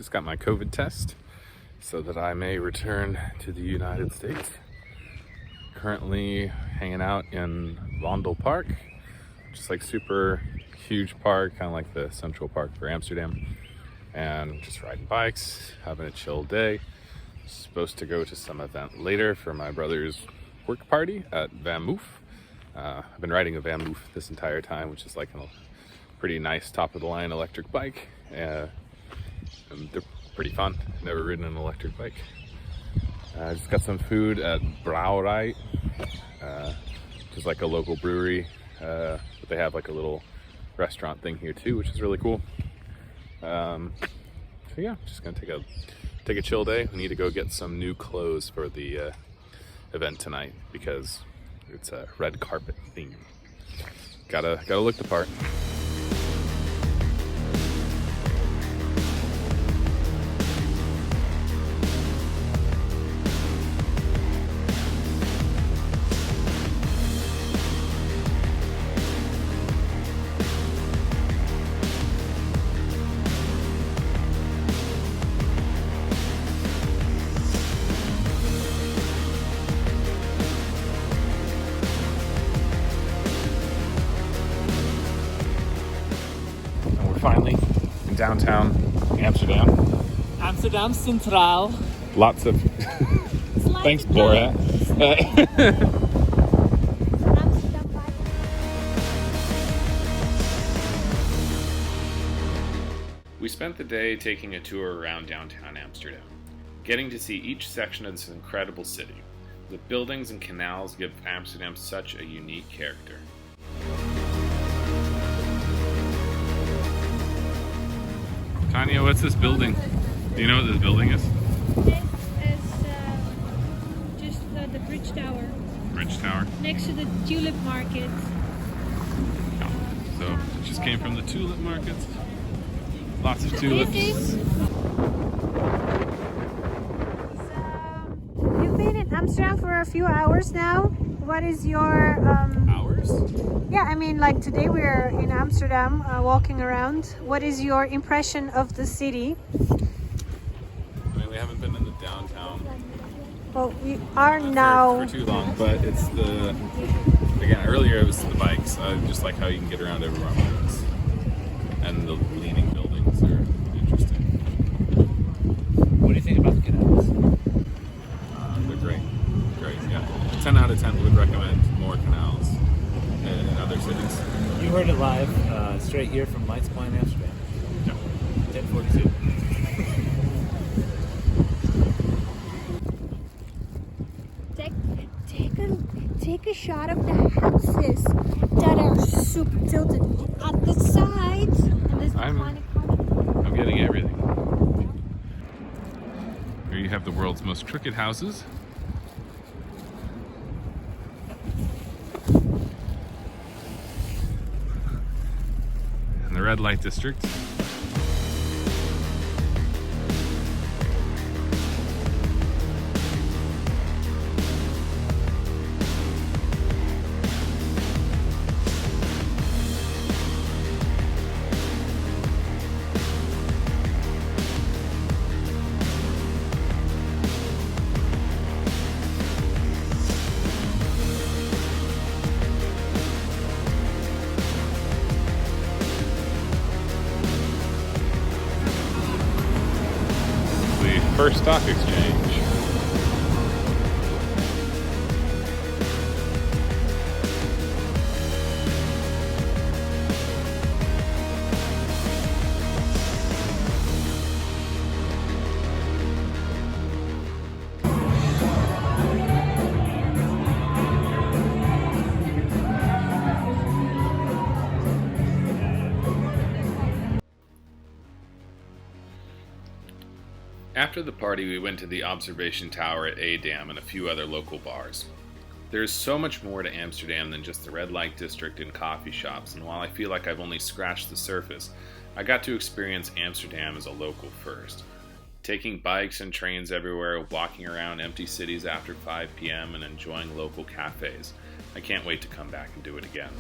just got my COVID test so that I may return to the United States. Currently hanging out in Vondel Park, just like super huge park, kind of like the Central Park for Amsterdam, and just riding bikes, having a chill day. Supposed to go to some event later for my brother's work party at Van Moof. I've been riding a Van Moof this entire time, which is like a pretty nice top-of-the-line electric bike. And they're pretty fun. Never ridden an electric bike. I just got some food at Brouwerij, which is like a local brewery. But they have like a little restaurant thing here too, which is really cool. So yeah, just gonna take a chill day. We need to go get some new clothes for the event tonight because it's a red carpet theme. Gotta look the part. Finally in downtown Amsterdam. Amsterdam Centraal. Lots of thanks, Bora. We spent the day taking a tour around downtown Amsterdam, getting to see each section of this incredible city. The buildings and canals give Amsterdam such a unique character. Tanya, what's this building? Do you know what this building is? This is just the Bridge Tower. Bridge Tower? Next to the tulip market. So it just came from the tulip markets. Lots of tulips. You've been in Amsterdam for a few hours now. What is your... Hours? Yeah, I mean, like today we're in Amsterdam walking around. What is your impression of the city? I mean, we haven't been in the downtown Well, we are now... for too long, but it's the... Again, earlier it was the bikes. I just like how you can get around everywhere on bikes. And the leaning buildings are interesting. What do you think about the canals? They're great. Great, yeah. 10 out of 10 would recommend more canals in other cities. You heard it live, straight here from Lights Point, Amsterdam. Yeah. 10:42. Take a shot of the houses that are super tilted at the sides. And this I'm getting everything. Here you have the world's most crooked houses. And the red light district. First stock exchange. After the party, we went to the observation tower at Amsterdam and a few other local bars. There is so much more to Amsterdam than just the red light district and coffee shops, and while I feel like I've only scratched the surface, I got to experience Amsterdam as a local first. Taking bikes and trains everywhere, walking around empty cities after 5 p.m. and enjoying local cafes. I can't wait to come back and do it again.